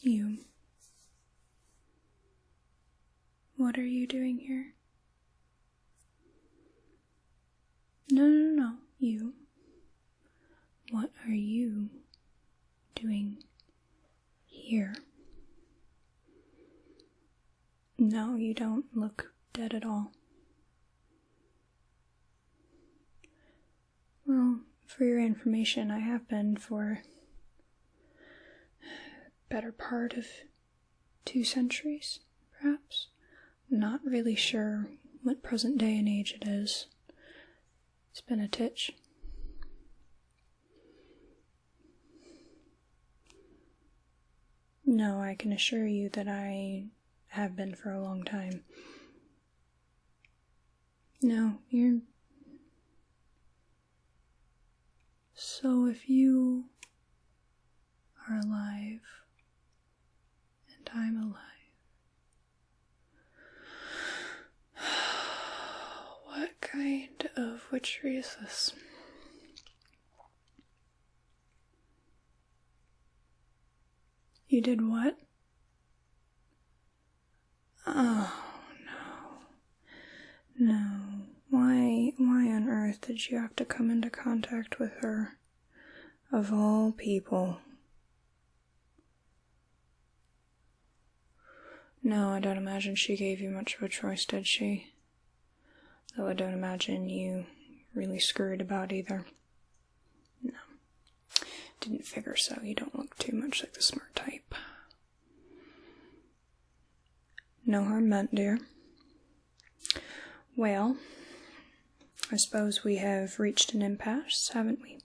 You. What are you doing here? No. You. What are you doing here? No, you don't look dead at all. Well, for your information, I have been for better part of 2 centuries, perhaps. Not really sure what present day and age it is. It's been a titch. No, I can assure you that I have been for a long time. No, you're... So if you are alive, and I'm alive, what kind of witchery is this? You did what? Oh, no. Why on earth did you have to come into contact with her? Of all people. No, I don't imagine she gave you much of a choice, did she? Though I don't imagine you really scurried about either. No. Didn't figure so. You don't look too much like the smart type. No harm meant, dear. Well, I suppose we have reached an impasse, haven't we?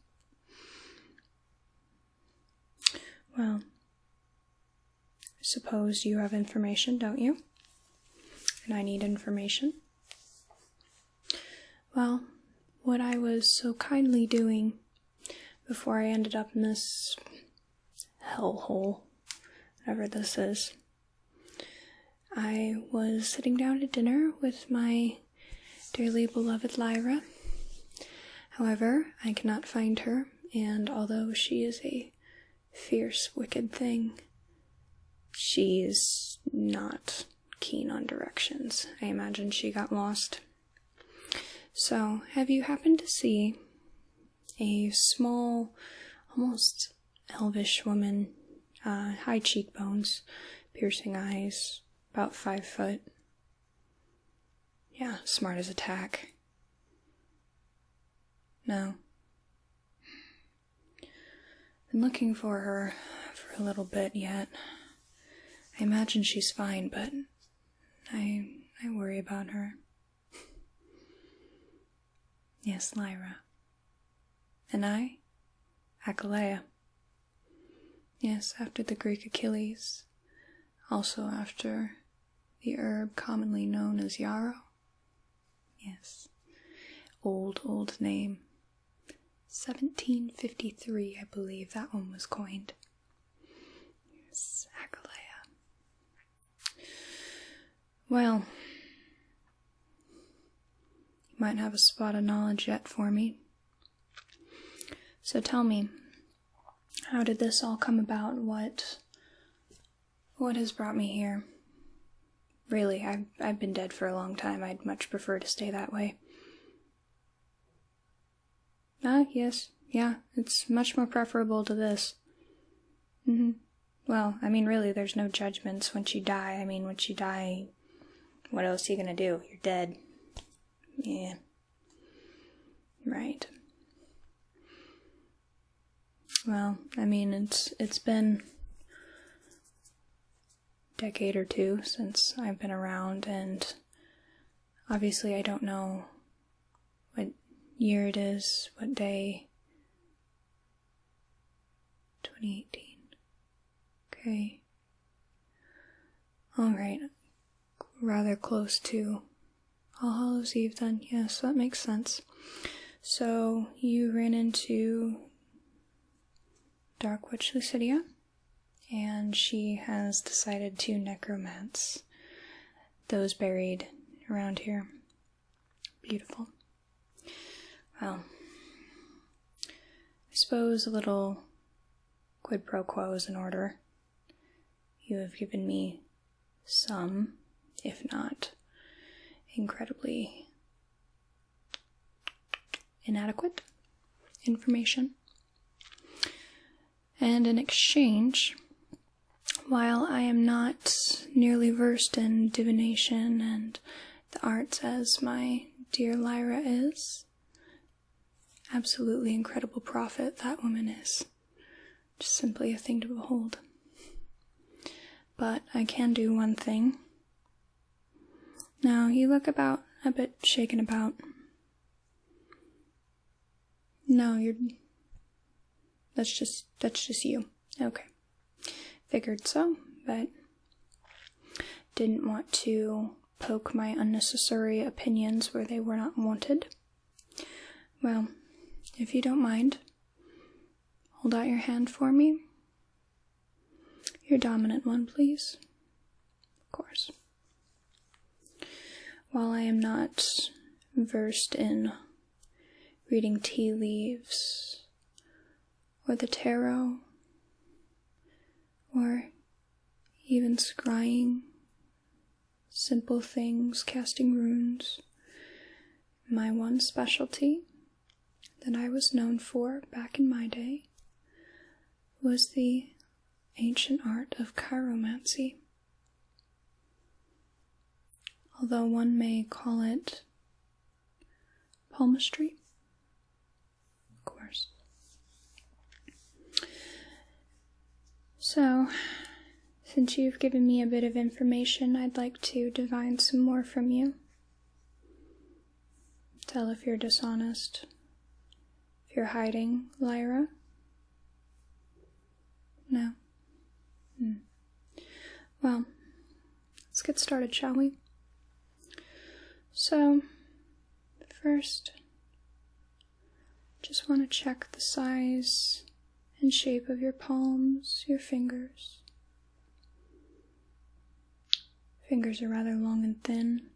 Well, I suppose you have information, don't you? And I need information. Well, what I was so kindly doing before I ended up in this hellhole, whatever this is, I was sitting down to dinner with my dearly beloved Lyra. However, I cannot find her, and although she is a fierce, wicked thing, she's not keen on directions. I imagine she got lost. So, have you happened to see a small, almost elvish woman, high cheekbones, piercing eyes, about 5 foot? Yeah, smart as a tack. No. Been looking for her for a little bit yet. I imagine she's fine, but I worry about her. Yes, Lyra. And I? Achillea. Yes, after the Greek Achilles. Also after the herb commonly known as yarrow. Yes. Old name. 1753, I believe that one was coined. Yes, Achillea. Well, you might have a spot of knowledge yet for me. So tell me, how did this all come about? What has brought me here? Really, I've been dead for a long time. I'd much prefer to stay that way. Yes. Yeah, it's much more preferable to this. Well, I mean, really, there's no judgments once you die. I mean, once you die, what else are you gonna do? You're dead. Yeah. Right. Well, I mean, it's been a decade or 2 since I've been around, and obviously I don't know what year it is, what day. 2018. Okay. Alright. Rather close to All Hallows Eve then. Yes, that makes sense. So, you ran into Dark Witch Lucidia, and she has decided to necromance those buried around here. Beautiful. Well, I suppose a little quid pro quo is in order. you have given me some, if not incredibly inadequate information. And in exchange, while I am not nearly versed in divination and the arts as my dear Lyra is, absolutely incredible prophet that woman is. Just simply a thing to behold. But I can do one thing. Now, you look a bit shaken about. No, that's just you. Okay. Figured so, but didn't want to poke my unnecessary opinions where they were not wanted. Well, if you don't mind, hold out your hand for me. Your dominant one, please. Of course. While I am not versed in reading tea leaves, or the tarot, or even scrying, simple things, casting runes, my one specialty that I was known for back in my day was the ancient art of chiromancy. Although one may call it palmistry, of course. So, since you've given me a bit of information, I'd like to divine some more from you. Tell if you're dishonest, if you're hiding, Lyra. No. Well, let's get started, shall we? So, first, just want to check the size and shape of your palms, your fingers. Fingers are rather long and thin,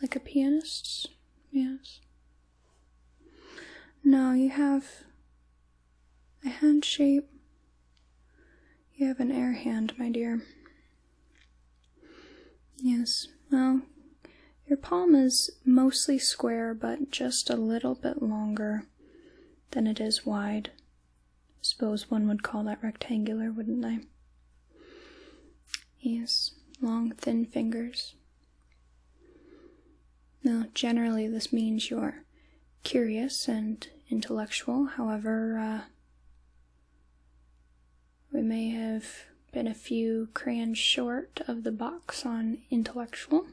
like a pianist's, yes. No, you have a hand shape. You have an air hand, my dear. Yes, well, your palm is mostly square, but just a little bit longer than it is wide. I suppose one would call that rectangular, wouldn't they? Yes, long, thin fingers. Now, generally this means you're curious and intellectual. However, we may have been a few crayons short of the box on intellectual.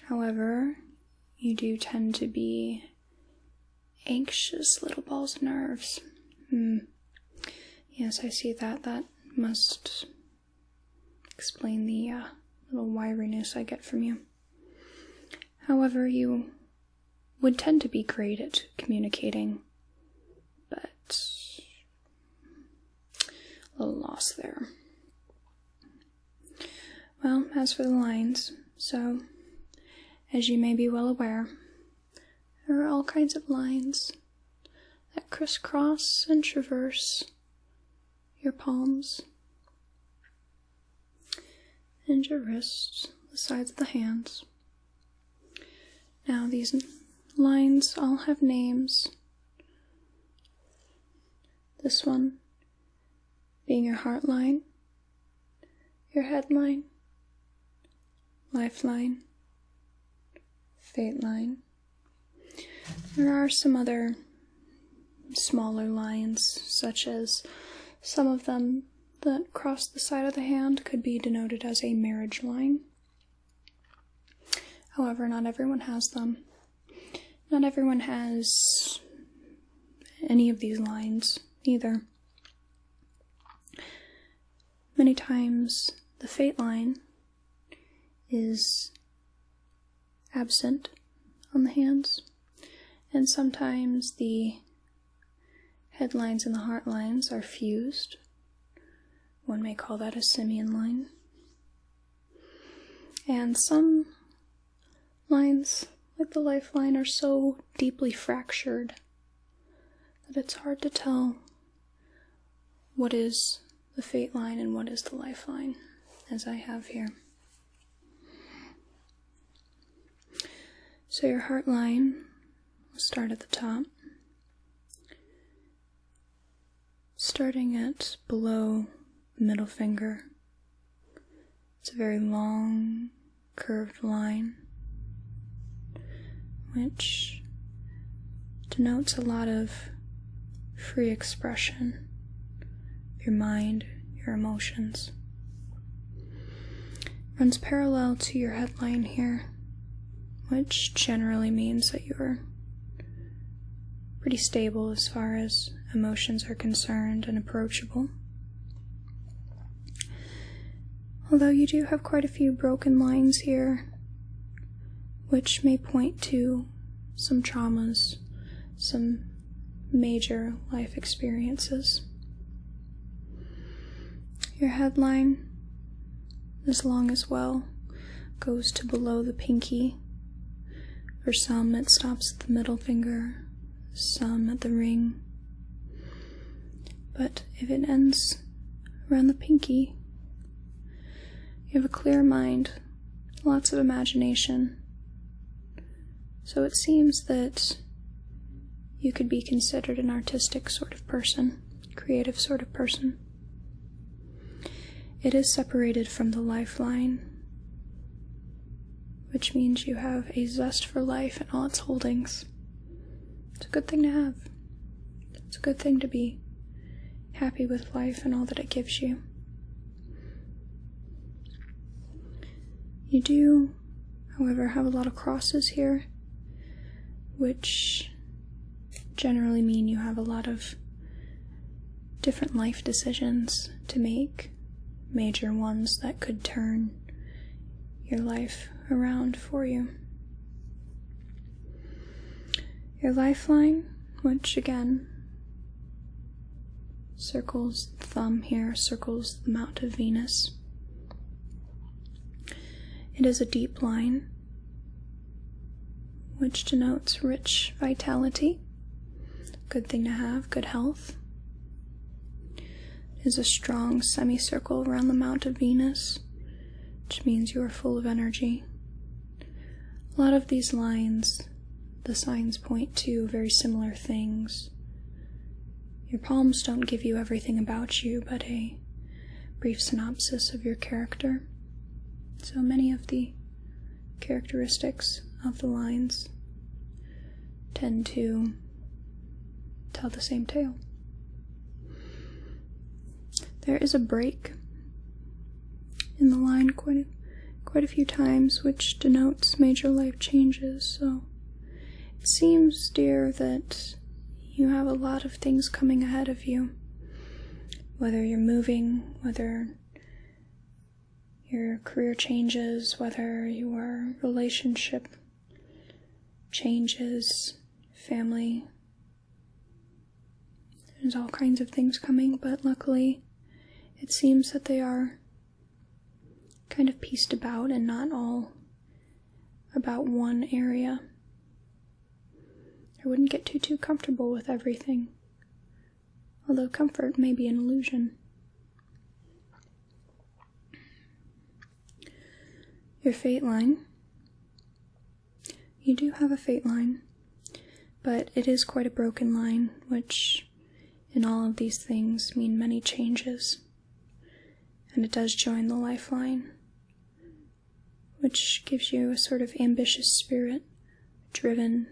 However, you do tend to be anxious little balls of nerves. Yes, I see that. That must explain the little wiriness I get from you. However, you would tend to be great at communicating, but a little lost there. Well, as for the lines, so, as you may be well aware, there are all kinds of lines that crisscross and traverse your palms and your wrists, the sides of the hands. Now, these lines all have names. This one being your heart line, your head line, lifeline, fate line. There are some other smaller lines, such as some of them that cross the side of the hand could be denoted as a marriage line. However, not everyone has them. Not everyone has any of these lines either. Many times the fate line is absent on the hands, and sometimes the head lines and the heart lines are fused. One may call that a simian line. And some lines, like the lifeline, are so deeply fractured that it's hard to tell what is the fate line and what is the lifeline, as I have here. So your heart line will start at the top, starting at below the middle finger. It's a very long, curved line, which denotes a lot of free expression of your mind, your emotions. Runs parallel to your headline here, which generally means that you're pretty stable as far as emotions are concerned and approachable. Although you do have quite a few broken lines here, which may point to some traumas, some major life experiences. Your headline, as long as well, goes to below the pinky. For some, it stops at the middle finger, some at the ring. But if it ends around the pinky, you have a clear mind, lots of imagination. So it seems that you could be considered an artistic sort of person, creative sort of person. It is separated from the lifeline, which means you have a zest for life and all its holdings. It's a good thing to have. It's a good thing to be happy with life and all that it gives you. You do, however, have a lot of crosses here, which generally mean you have a lot of different life decisions to make, major ones that could turn your life around for you. Your lifeline, which again circles the thumb here, circles the Mount of Venus. It is a deep line, which denotes rich vitality, good thing to have, good health. It is a strong semicircle around the Mount of Venus, which means you are full of energy. A lot of these lines, the signs point to very similar things. Your palms don't give you everything about you, but a brief synopsis of your character. So many of the characteristics of the lines tend to tell the same tale. There is a break in the line quite a few times, which denotes major life changes. So it seems, dear, that you have a lot of things coming ahead of you. Whether you're moving, whether your career changes, whether your relationship changes, family. There's all kinds of things coming, but luckily it seems that they are kind of pieced about and not all about one area. I wouldn't get too comfortable with everything, although comfort may be an illusion. Your fate line. You do have a fate line, but it is quite a broken line, which in all of these things mean many changes. And it does join the lifeline, which gives you a sort of ambitious spirit, driven,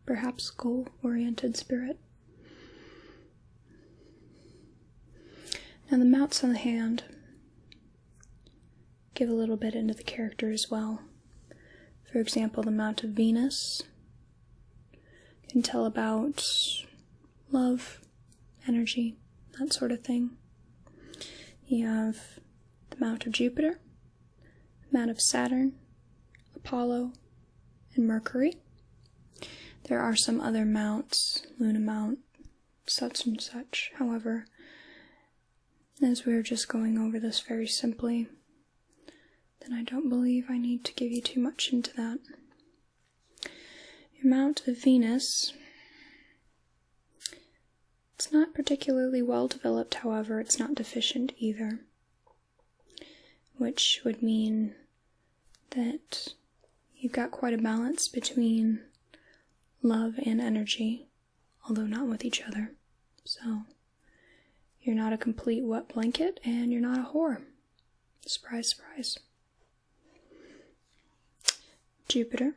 perhaps goal-oriented spirit. Now the mounts on the hand give a little bit into the character as well. For example, the Mount of Venus can tell about love, energy, that sort of thing. You have the Mount of Jupiter, the Mount of Saturn, Apollo, and Mercury. There are some other mounts, Luna Mount, such and such. However, as we're just going over this very simply, then I don't believe I need to give you too much into that. Your Mount of Venus It's not particularly well developed, however, it's not deficient either, which would mean that you've got quite a balance between love and energy, although not with each other. So, you're not a complete wet blanket, and you're not a whore. Surprise, surprise. Jupiter,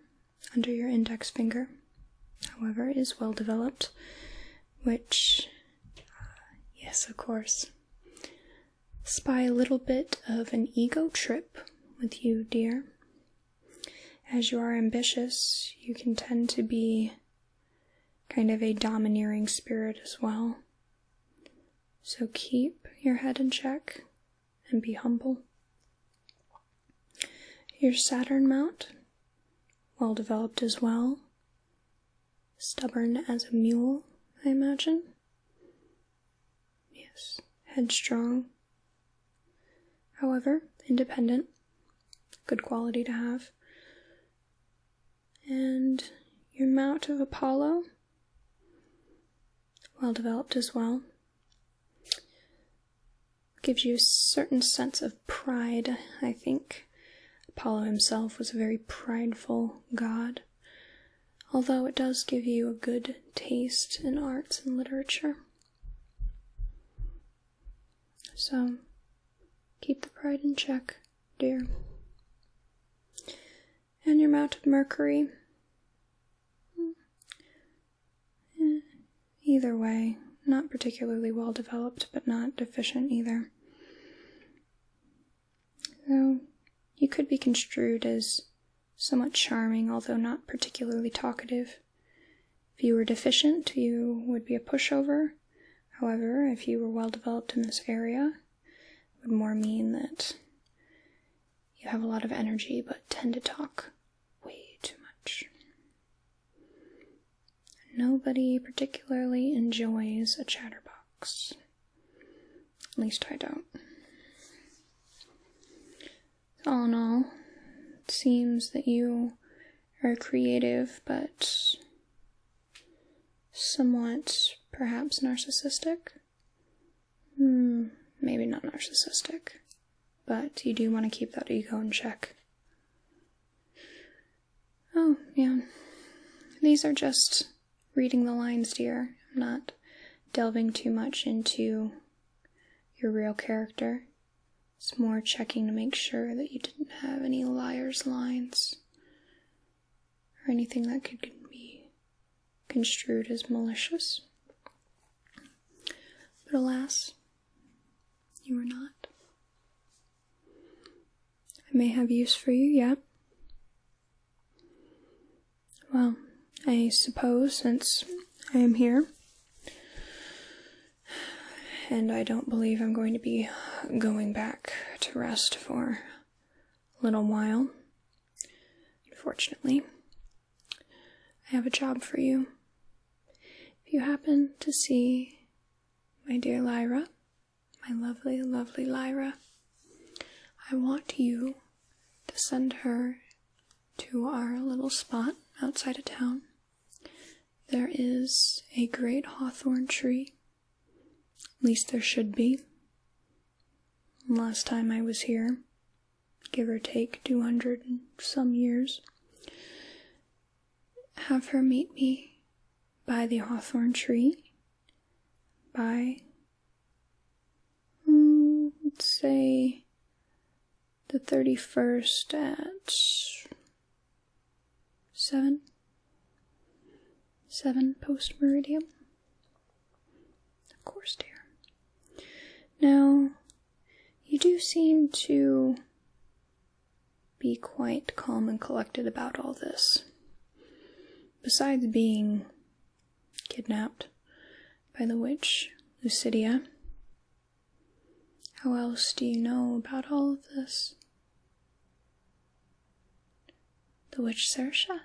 under your index finger, however, is well developed, which, yes, of course, spy a little bit of an ego trip with you, dear. As you are ambitious, you can tend to be kind of a domineering spirit as well. So keep your head in check and be humble. Your Saturn mount, well developed as well. Stubborn as a mule, I imagine. Yes, headstrong. However, independent. Good quality to have. And your mount of Apollo, well developed as well. Gives you a certain sense of pride, I think. Apollo himself was a very prideful god, although it does give you a good taste in arts and literature. So, keep the pride in check, dear. And your mount of Mercury. Either way, not particularly well developed, but not deficient either. So, you could be construed as somewhat charming, although not particularly talkative. If you were deficient, you would be a pushover. However, if you were well developed in this area, it would more mean that you have a lot of energy, but tend to talk way too much. Nobody particularly enjoys a chatterbox. At least I don't. All in all, it seems that you are creative, but somewhat perhaps narcissistic. Maybe not narcissistic, but you do want to keep that ego in check. Oh, yeah. These are just reading the lines, dear. I'm not delving too much into your real character. It's more checking to make sure that you didn't have any liar's lines or anything that could be construed as malicious. But alas, you are not. I may have use for you yet. Well, I suppose since I am here, and I don't believe I'm going to be going back to rest for a little while. Unfortunately, I have a job for you. If you happen to see my dear Lyra, my lovely, lovely Lyra, I want you to send her to our little spot outside of town. There is a great hawthorn tree. At least there should be. Last time I was here, give or take 200 and some years, have her meet me by the hawthorn tree by, let's say, the 31st at 7 post-meridian. Of course, dear. Now, you do seem to be quite calm and collected about all this. Besides being kidnapped by the witch Lucidia, how else do you know about all of this? The witch Saoirse?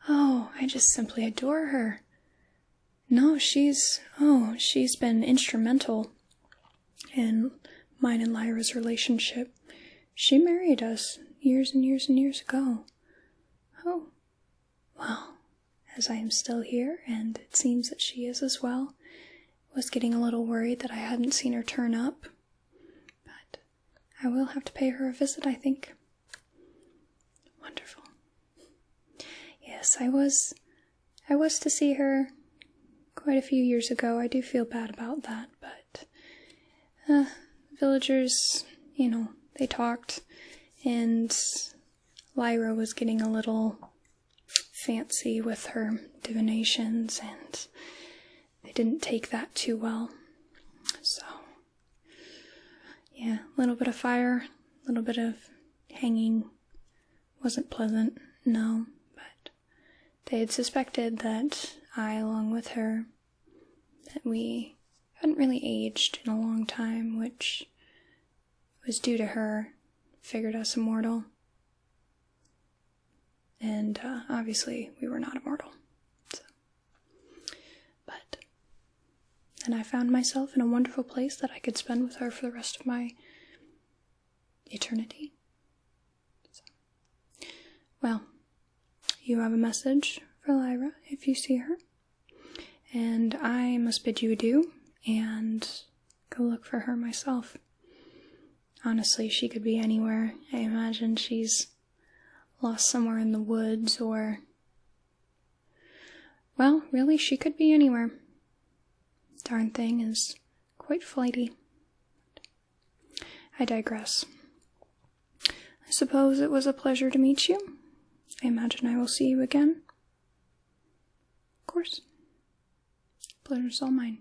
Oh, I just simply adore her. No, she's been instrumental in mine and Lyra's relationship. She married us years and years and years ago. Oh, well, as I am still here, and it seems that she is as well. Was getting a little worried that I hadn't seen her turn up, but I will have to pay her a visit, I think. Wonderful. Yes, I was to see her quite a few years ago. I do feel bad about that, but villagers, they talked, and Lyra was getting a little fancy with her divinations, and they didn't take that too well. So, yeah, a little bit of fire, a little bit of hanging. Wasn't pleasant, no, but they had suspected that I, along with her, that we hadn't really aged in a long time, which was due to her, figured us immortal. And obviously we were not immortal. But then I found myself in a wonderful place that I could spend with her for the rest of my eternity. So. Well, you have a message for Lyra if you see her. And I must bid you adieu and go look for her myself. Honestly, she could be anywhere. I imagine she's lost somewhere in the woods, or... Well, really, she could be anywhere. Darn thing is quite flighty. I digress. I suppose it was a pleasure to meet you. I imagine I will see you again. Of course. Pleasure's all mine.